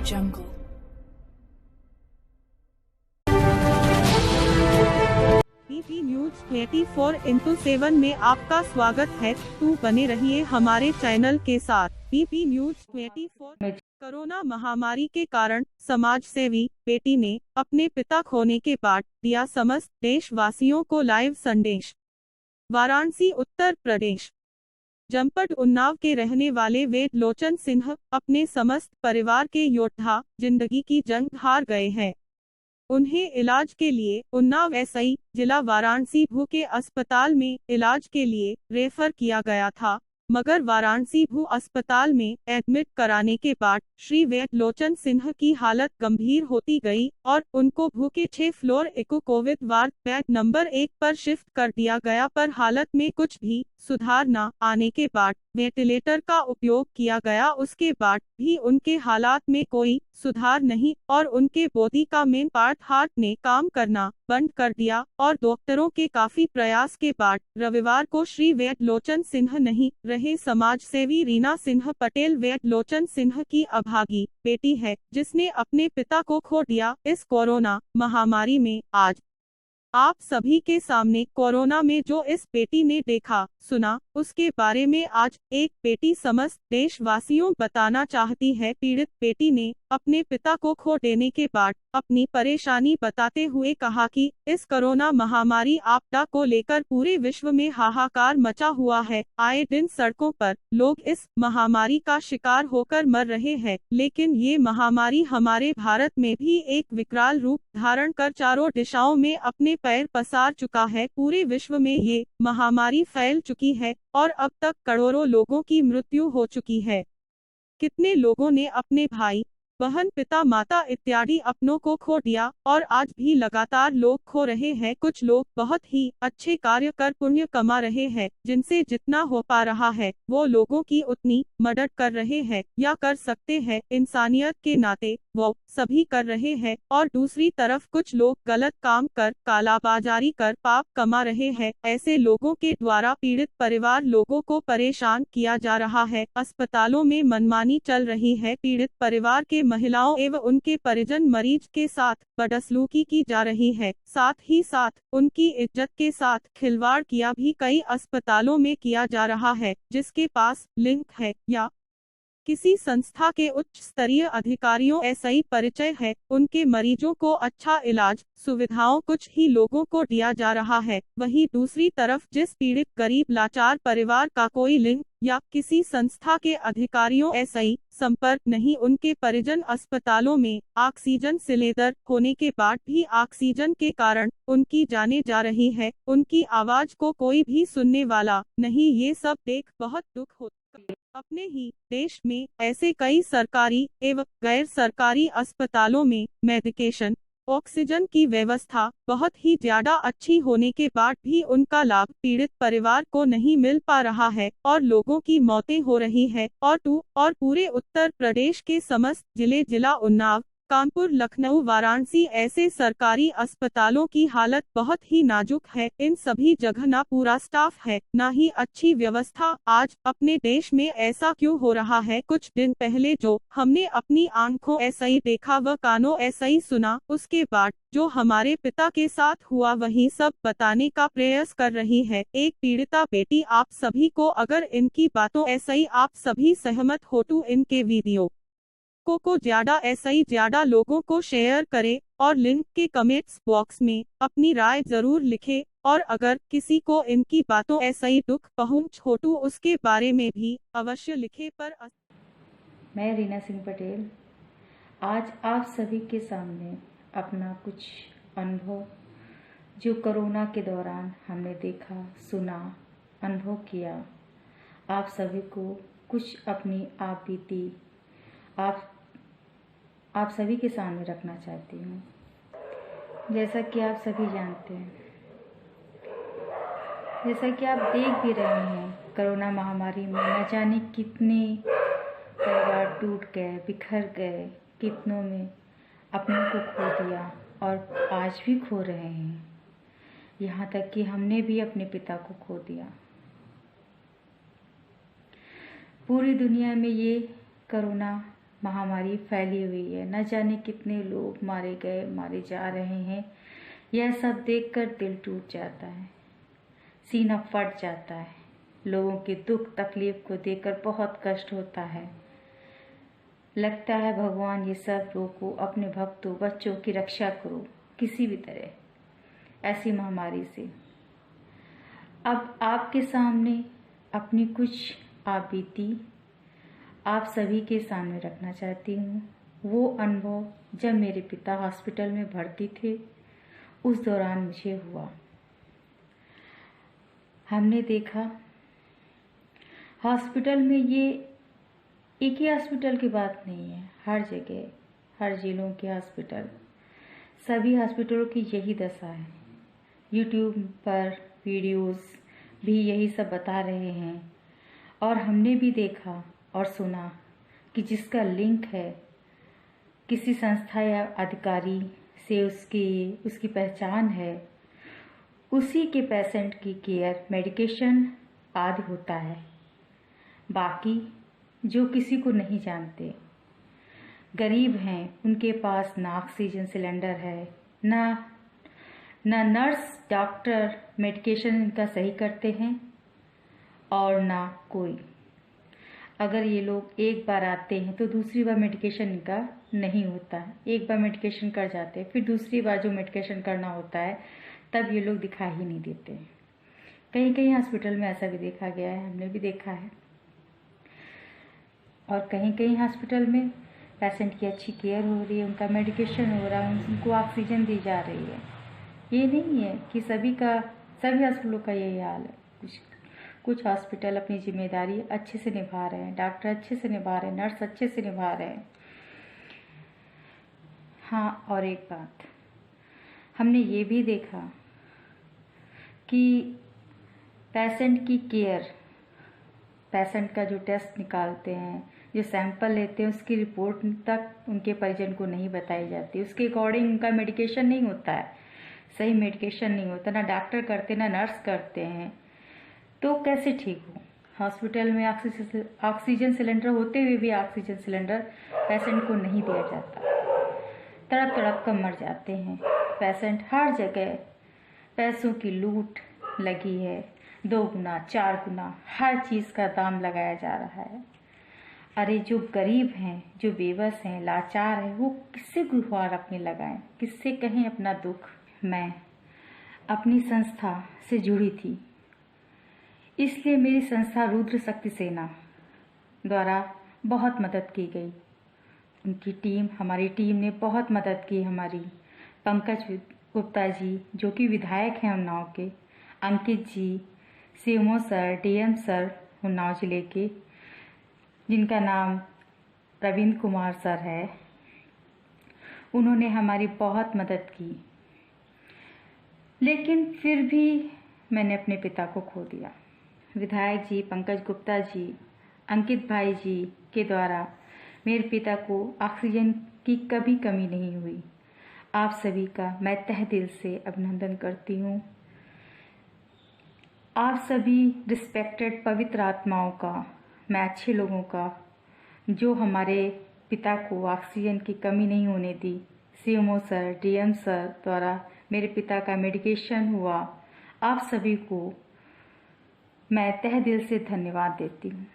Jungle. PP news 24x7 में आपका स्वागत है। तो बने रहिए हमारे चैनल के साथ। PP news 24। कोरोना महामारी के कारण समाज सेवी बेटी ने अपने पिता खोने के बाद दिया समस्त देशवासियों को लाइव संदेश। वाराणसी उत्तर प्रदेश। जनपद उन्नाव के रहने वाले वेद लोचन सिन्हा अपने समस्त परिवार के योद्धा जिंदगी की जंग हार गए हैं। उन्हें इलाज के लिए उन्नाव एसआई जिला वाराणसी भू के अस्पताल में इलाज के लिए रेफर किया गया था, मगर वाराणसी भू अस्पताल में एडमिट कराने के बाद श्री वेद लोचन सिन्हा की हालत गंभीर होती गई और उनको भू के 6 फ्लोर इको कोविड वार्ड बेड नंबर 1 पर शिफ्ट कर दिया गया, पर हालत में कुछ भी सुधार न आने के बाद वेंटिलेटर का उपयोग किया गया। उसके बाद भी उनके हालात में कोई सुधार नहीं और उनके बॉडी का मेन पार्ट हार्ट ने काम करना बंद कर दिया और डॉक्टरों के काफी प्रयास के बाद रविवार को श्री वेद लोचन सिन्हा नहीं रहे। समाज सेवी रीना सिन्हा पटेल वेद लोचन सिन्हा की अभागी बेटी है, जिसने अपने पिता को खो दिया। इस कोरोना महामारी में आज आप सभी के सामने कोरोना में जो इस बेटी ने देखा सुना, उसके बारे में आज एक बेटी समस्त देशवासियों बताना चाहती है। पीड़ित बेटी ने अपने पिता को खो देने के बाद अपनी परेशानी बताते हुए कहा कि इस कोरोना महामारी आपदा को लेकर पूरे विश्व में हाहाकार मचा हुआ है। आए दिन सड़कों पर लोग इस महामारी का शिकार होकर मर रहे हैं, लेकिन ये महामारी हमारे भारत में भी एक विकराल रूप धारण कर चारों दिशाओं में अपने पैर पसार चुका है। पूरे विश्व में ये महामारी फैल चुकी है और अब तक करोड़ों लोगों की मृत्यु हो चुकी है। कितने लोगों ने अपने भाई बहन पिता माता इत्यादि अपनों को खो दिया और आज भी लगातार लोग खो रहे हैं। कुछ लोग बहुत ही अच्छे कार्य कर पुण्य कमा रहे हैं, जिनसे जितना हो पा रहा है वो लोगों की उतनी मदद कर रहे हैं या कर सकते हैं। इंसानियत के नाते वो सभी कर रहे हैं और दूसरी तरफ कुछ लोग गलत काम कर कालाबाजारी कर पाप कमा रहे हैं। ऐसे लोगों के द्वारा पीड़ित परिवार लोगों को परेशान किया जा रहा है। अस्पतालों में मनमानी चल रही है। पीड़ित परिवार के महिलाओं एवं उनके परिजन मरीज के साथ बदसलूकी की जा रही है। साथ ही साथ उनकी इज्जत के साथ खिलवाड़ किया भी कई अस्पतालों में किया जा रहा है। जिसके पास लिंक है या किसी संस्था के उच्च स्तरीय अधिकारियों ऐसा ही परिचय है, उनके मरीजों को अच्छा इलाज सुविधाओं कुछ ही लोगों को दिया जा रहा है। वहीं दूसरी तरफ जिस पीड़ित गरीब लाचार परिवार का कोई लिंक या किसी संस्था के अधिकारियों ऐसा ही संपर्क नहीं, उनके परिजन अस्पतालों में ऑक्सीजन सिलेंडर होने के बाद भी ऑक्सीजन के कारण उनकी जाने जा रही है। उनकी आवाज को कोई भी सुनने वाला नहीं। ये सब देख बहुत दुख होता है। अपने ही देश में ऐसे कई सरकारी एवं गैर सरकारी अस्पतालों में मेडिकेशन ऑक्सीजन की व्यवस्था बहुत ही ज्यादा अच्छी होने के बाद भी उनका लाभ पीड़ित परिवार को नहीं मिल पा रहा है और लोगों की मौतें हो रही है। और पूरे उत्तर प्रदेश के समस्त जिला उन्नाव कानपुर लखनऊ वाराणसी ऐसे सरकारी अस्पतालों की हालत बहुत ही नाजुक है। इन सभी जगह ना पूरा स्टाफ है, ना ही अच्छी व्यवस्था। आज अपने देश में ऐसा क्यों हो रहा है? कुछ दिन पहले जो हमने अपनी आंखों ऐसा ही देखा व कानों ऐसा ही सुना, उसके बाद जो हमारे पिता के साथ हुआ वही सब बताने का प्रयास कर रही है एक पीड़िता बेटी। आप सभी को अगर इनकी बातों ऐसा ही आप सभी सहमत हो तो इनके वीडियो को ज्यादा लोगों को शेयर करें और लिंक के कमेंट्स बॉक्स में अपनी राय जरूर लिखें। और अगर किसी को इनकी बातों ऐसा ही दुख पहुंच हो तो उसके बारे में भी अवश्य लिखें। मैं रीना सिंह पटेल आज आप सभी के सामने अपना कुछ अनुभव जो कोरोना के दौरान हमने देखा सुना अनुभव किया, आप सभी को कुछ अपनी आप बीती आप सभी के सामने रखना चाहती हूँ। जैसा कि आप सभी जानते हैं, जैसा कि आप देख भी रहे हैं कोरोना महामारी में न जाने कितने परिवार टूट गए, बिखर गए, कितनों में अपनों को खो दिया और आज भी खो रहे हैं। यहाँ तक कि हमने भी अपने पिता को खो दिया। पूरी दुनिया में ये कोरोना महामारी फैली हुई है। न जाने कितने लोग मारे गए, मारे जा रहे हैं। यह सब देखकर दिल टूट जाता है, सीना फट जाता है। लोगों के दुख तकलीफ को देखकर बहुत कष्ट होता है। लगता है भगवान ये सब रोको, अपने भक्तों बच्चों की रक्षा करो किसी भी तरह ऐसी महामारी से। अब आपके सामने अपनी कुछ आप बीती आप सभी के सामने रखना चाहती हूँ। वो अनुभव जब मेरे पिता हॉस्पिटल में भर्ती थे, उस दौरान मुझे हुआ। हमने देखा हॉस्पिटल में, ये एक ही हॉस्पिटल की बात नहीं है, हर जगह, हर जिलों के हॉस्पिटल, सभी हॉस्पिटलों की यही दशा है। यूट्यूब पर वीडियोस भी यही सब बता रहे हैं और हमने भी देखा और सुना कि जिसका लिंक है किसी संस्था या अधिकारी से, उसकी पहचान है, उसी के पेशेंट की केयर, मेडिकेशन आदि होता है। बाकी जो किसी को नहीं जानते, गरीब हैं, उनके पास ना ऑक्सीजन सिलेंडर है, ना नर्स डॉक्टर मेडिकेशन इनका सही करते हैं और ना कोई। अगर ये लोग एक बार आते हैं तो दूसरी बार मेडिकेशन इनका नहीं होता है। एक बार मेडिकेशन कर जाते हैं, फिर दूसरी बार जो मेडिकेशन करना होता है तब ये लोग दिखाई ही नहीं देते। कहीं कहीं हॉस्पिटल में ऐसा भी देखा गया है, हमने भी देखा है। और कहीं कहीं हॉस्पिटल में पेशेंट की अच्छी केयर हो रही है, उनका मेडिकेशन हो रहा है, उनको ऑक्सीजन दी जा रही है। ये नहीं है कि सभी हॉस्पिटलों का यही हाल है। कुछ हॉस्पिटल अपनी जिम्मेदारी अच्छे से निभा रहे हैं, डॉक्टर अच्छे से निभा रहे हैं, नर्स अच्छे से निभा रहे हैं। हाँ, और एक बात हमने ये भी देखा कि पेशेंट की केयर, पेशेंट का जो टेस्ट निकालते हैं, जो सैंपल लेते हैं, उसकी रिपोर्ट तक उनके परिजन को नहीं बताई जाती। उसके अकॉर्डिंग उनका मेडिकेशन नहीं होता है, सही मेडिकेशन नहीं होता, ना डॉक्टर करते ना नर्स करते हैं। तो कैसे ठीक हो? हॉस्पिटल में ऑक्सीजन सिलेंडर होते हुए भी ऑक्सीजन सिलेंडर पेशेंट को नहीं दिया जाता। तड़प तड़प कर मर जाते हैं पेशेंट। हर जगह पैसों की लूट लगी है, 2 गुना 4 गुना हर चीज़ का दाम लगाया जा रहा है। अरे जो गरीब हैं, जो बेबस हैं, लाचार हैं, वो किससे गुहार अपनी लगाएं, किससे कहें अपना दुख। मैं अपनी संस्था से जुड़ी थी, इसलिए मेरी संस्था रुद्र शक्ति सेना द्वारा बहुत मदद की गई। उनकी टीम, हमारी टीम ने बहुत मदद की हमारी। पंकज गुप्ता जी जो कि विधायक हैं उन्नाव के, Ankit ji, CMO sir, DM sir Unnao जिले के, जिनका नाम रविंद्र कुमार सर है, उन्होंने हमारी बहुत मदद की। लेकिन फिर भी मैंने अपने पिता को खो दिया। विधायक जी, पंकज गुप्ता जी, अंकित भाई जी के द्वारा मेरे पिता को ऑक्सीजन की कभी कमी नहीं हुई। आप सभी का मैं तहे दिल से अभिनंदन करती हूँ। आप सभी रिस्पेक्टेड पवित्र आत्माओं का, मैं अच्छे लोगों का, जो हमारे पिता को ऑक्सीजन की कमी नहीं होने दी। सीएमओ सर, डीएम सर द्वारा मेरे पिता का मेडिकेशन हुआ। आप सभी को मैं तहे दिल से धन्यवाद देती हूँ।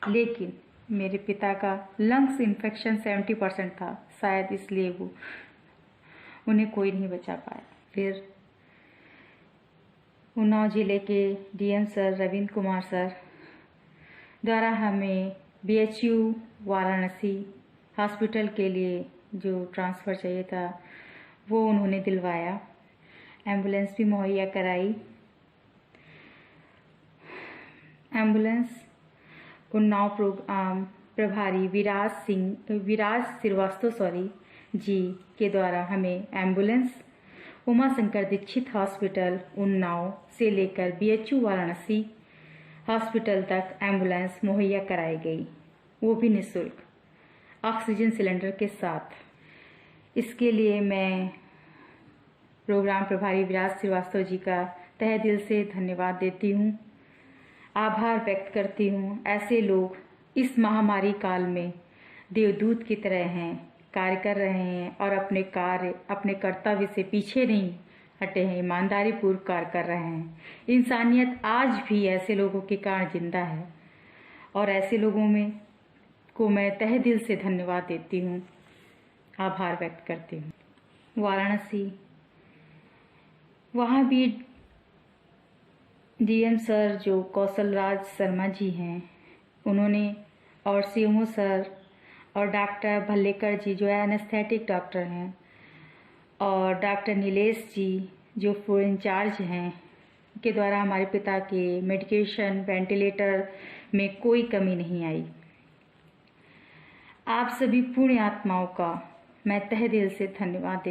लेकिन मेरे पिता का लंग्स इन्फेक्शन 70% था, शायद इसलिए उन्हें कोई नहीं बचा पाया। फिर उन्नाव जिले के DM sir Ravindra Kumar sir द्वारा हमें बीएचयू वाराणसी हॉस्पिटल के लिए जो ट्रांसफ़र चाहिए था वो उन्होंने दिलवाया। एम्बुलेंस भी मुहैया कराई। एम्बुलेंस उन्नाव प्रभारी विराज श्रीवास्तव जी के द्वारा हमें एम्बुलेंस उमा शंकर दीक्षित हॉस्पिटल उन्नाव से लेकर बीएचयू वाराणसी हॉस्पिटल तक एम्बुलेंस मुहैया कराई गई, वो भी निःशुल्क ऑक्सीजन सिलेंडर के साथ। इसके लिए मैं प्रोग्राम प्रभारी विराज श्रीवास्तव जी का तहे दिल से धन्यवाद देती हूँ, आभार व्यक्त करती हूँ। ऐसे लोग इस महामारी काल में देवदूत की तरह हैं, कार्य कर रहे हैं और अपने कर्तव्य से पीछे नहीं हटे हैं, ईमानदारी पूर्वक कार्य कर रहे हैं। इंसानियत आज भी ऐसे लोगों के कारण जिंदा है और ऐसे लोगों को मैं तहे दिल से धन्यवाद देती हूँ, आभार व्यक्त करती हूँ। वाराणसी, वहाँ भी डीएम सर जो कौशल राज शर्मा जी हैं, उन्होंने और सीएमओ सर और डॉक्टर भल्लेकर जी जो एनेस्थेटिक डॉक्टर हैं और डॉक्टर नीलेश जी जो फ्लोर इंचार्ज हैं, के द्वारा हमारे पिता के मेडिकेशन वेंटिलेटर में कोई कमी नहीं आई। आप सभी पुण्य आत्माओं का मैं तहे दिल से धन्यवाद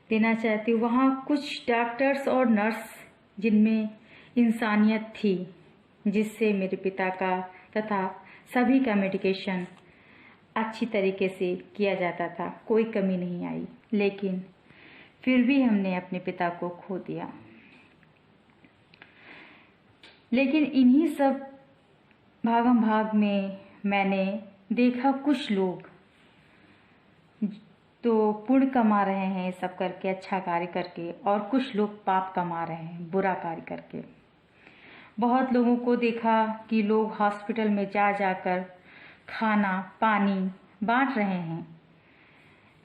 देना चाहती हूँ। वहाँ कुछ डॉक्टर्स और नर्स जिनमें इंसानियत थी, जिससे मेरे पिता का तथा सभी का मेडिकेशन अच्छी तरीके से किया जाता था, कोई कमी नहीं आई। लेकिन फिर भी हमने अपने पिता को खो दिया। लेकिन इन्हीं सब भागम भाग में मैंने देखा कुछ लोग तो पुण्य कमा रहे हैं सब करके, अच्छा कार्य करके, और कुछ लोग पाप कमा रहे हैं बुरा कार्य करके। बहुत लोगों को देखा कि लोग हॉस्पिटल में जाकर खाना पानी बांट रहे हैं,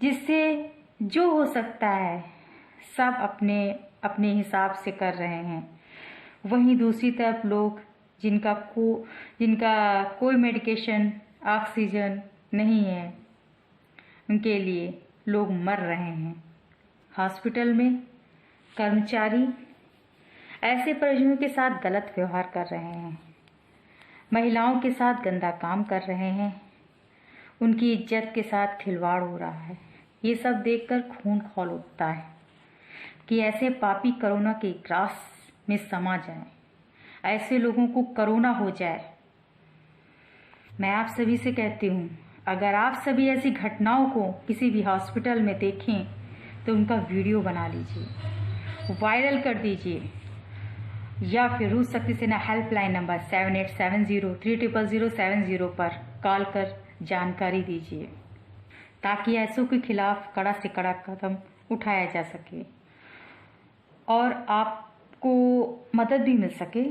जिससे जो हो सकता है सब अपने अपने हिसाब से कर रहे हैं। वहीं दूसरी तरफ लोग जिनका कोई मेडिकेशन ऑक्सीजन नहीं है, उनके लिए लोग मर रहे हैं। हॉस्पिटल में कर्मचारी ऐसे परिजनों के साथ गलत व्यवहार कर रहे हैं, महिलाओं के साथ गंदा काम कर रहे हैं, उनकी इज्जत के साथ खिलवाड़ हो रहा है। ये सब देखकर खून खौल उठता है कि ऐसे पापी कोरोना के ग्रास में समा जाए, ऐसे लोगों को कोरोना हो जाए। मैं आप सभी से कहती हूँ, अगर आप सभी ऐसी घटनाओं को किसी भी हॉस्पिटल में देखें तो उनका वीडियो बना लीजिए, वायरल कर दीजिए, या फिर रूस शक्ति सेना हेल्पलाइन नंबर 7870300070 पर कॉल कर जानकारी दीजिए, ताकि ऐसों के खिलाफ कड़ा से कड़ा कदम उठाया जा सके और आपको मदद भी मिल सके,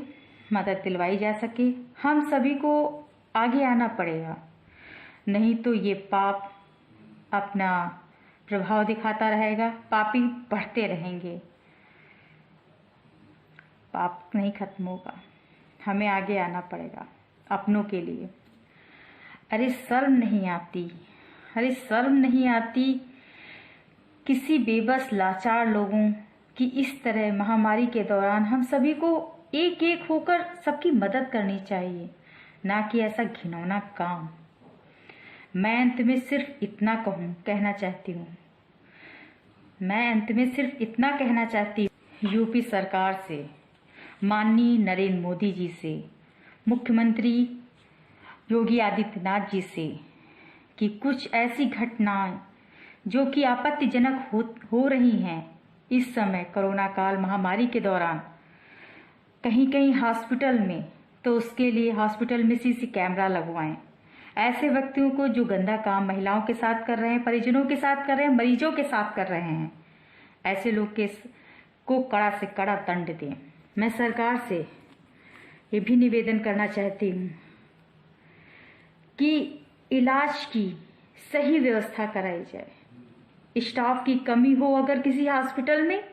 मदद दिलवाई जा सके। हम सभी को आगे आना पड़ेगा, नहीं तो ये पाप अपना प्रभाव दिखाता रहेगा, पापी बढ़ते रहेंगे, पाप नहीं खत्म होगा। हमें आगे आना पड़ेगा अपनों के लिए। अरे शर्म नहीं आती, अरे शर्म नहीं आती किसी बेबस लाचार लोगों की इस तरह महामारी के दौरान हम सभी को एक एक होकर सबकी मदद करनी चाहिए, ना कि ऐसा घिनौना काम। मैं अंत में सिर्फ इतना कहना चाहती हूँ यूपी सरकार से, माननीय नरेंद्र मोदी जी से, मुख्यमंत्री योगी आदित्यनाथ जी से, कि कुछ ऐसी घटनाएं जो कि आपत्तिजनक हो रही हैं इस समय कोरोना काल महामारी के दौरान कहीं कहीं हॉस्पिटल में, तो उसके लिए हॉस्पिटल में सीसी कैमरा लगवाएं। ऐसे व्यक्तियों को जो गंदा काम महिलाओं के साथ कर रहे हैं, परिजनों के साथ कर रहे हैं, मरीजों के साथ कर रहे हैं, ऐसे लोग को कड़ा से कड़ा दंड दें। मैं सरकार से ये भी निवेदन करना चाहती हूँ कि इलाज की सही व्यवस्था कराई जाए। स्टाफ की कमी हो अगर किसी हॉस्पिटल में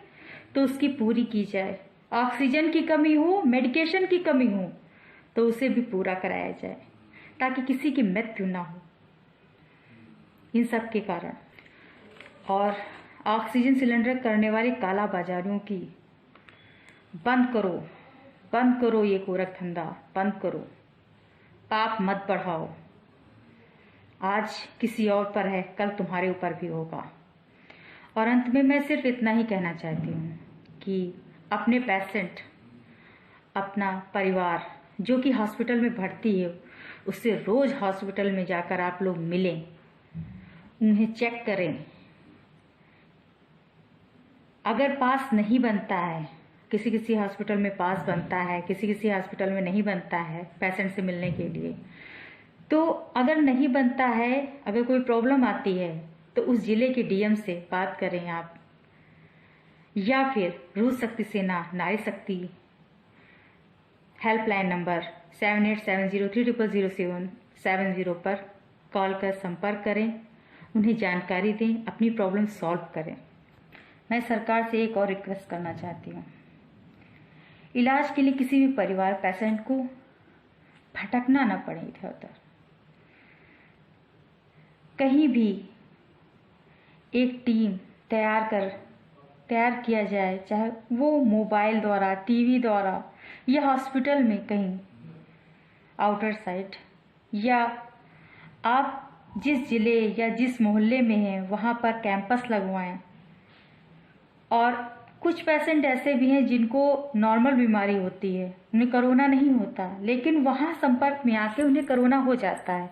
तो उसकी पूरी की जाए, ऑक्सीजन की कमी हो, मेडिकेशन की कमी हो तो उसे भी पूरा कराया जाए, ताकि किसी की मृत्यु ना हो इन सब के कारण। और ऑक्सीजन सिलेंडर करने वाले काला बाजारियों की बंद करो ये गोरख धंधा बंद करो, पाप मत बढ़ाओ। आज किसी और पर है, कल तुम्हारे ऊपर भी होगा। और अंत में मैं सिर्फ इतना ही कहना चाहती हूँ कि अपने पेशेंट, अपना परिवार जो कि हॉस्पिटल में भर्ती है उससे रोज हॉस्पिटल में जाकर आप लोग मिलें, उन्हें चेक करें। अगर पास नहीं बनता है, किसी किसी हॉस्पिटल में पास बनता है, किसी किसी हॉस्पिटल में नहीं बनता है पेशेंट से मिलने के लिए, तो अगर नहीं बनता है, अगर कोई प्रॉब्लम आती है तो उस जिले के डीएम से बात करें आप, या फिर रूस शक्ति सेना नारी शक्ति हेल्पलाइन नंबर 7870300770 पर कॉल कर संपर्क करें, उन्हें जानकारी दें, अपनी प्रॉब्लम सॉल्व करें। मैं सरकार से एक और रिक्वेस्ट करना चाहती हूँ, इलाज के लिए किसी भी परिवार पेशेंट को भटकना न पड़े इधर उधर। कहीं भी एक टीम तैयार किया जाए, चाहे वो मोबाइल द्वारा, टीवी द्वारा, या हॉस्पिटल में कहीं आउटर साइड, या आप जिस जिले या जिस मोहल्ले में हैं वहाँ पर कैंपस लगवाएं। और कुछ पेशेंट ऐसे भी हैं जिनको नॉर्मल बीमारी होती है, उन्हें कोरोना नहीं होता, लेकिन वहाँ संपर्क में आके उन्हें कोरोना हो जाता है,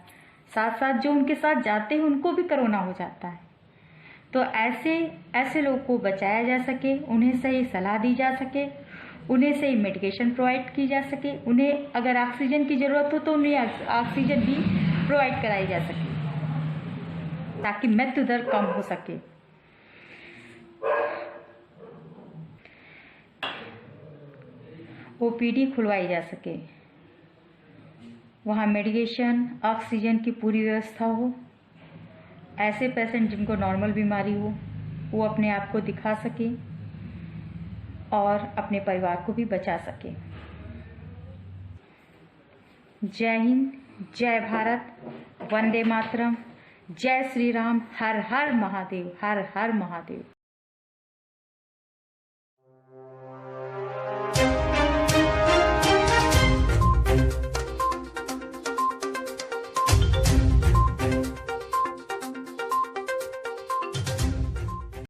साथ साथ जो उनके साथ जाते हैं उनको भी कोरोना हो जाता है। तो ऐसे लोगों को बचाया जा सके, उन्हें सही सलाह दी जा सके, उन्हें सही मेडिकेशन प्रोवाइड की जा सके, उन्हें अगर ऑक्सीजन की ज़रूरत हो तो उन्हें ऑक्सीजन भी प्रोवाइड कराई जा सके, ताकि मृत्यु दर कम हो सके। ओपीडी खुलवाई जा सके, वहाँ मेडिकेशन, ऑक्सीजन की पूरी व्यवस्था हो। ऐसे पेशेंट जिनको नॉर्मल बीमारी हो वो अपने आप को दिखा सके और अपने परिवार को भी बचा सके। जय हिंद, जय भारत, वंदे मातरम, जय श्री राम, हर हर महादेव, हर हर महादेव।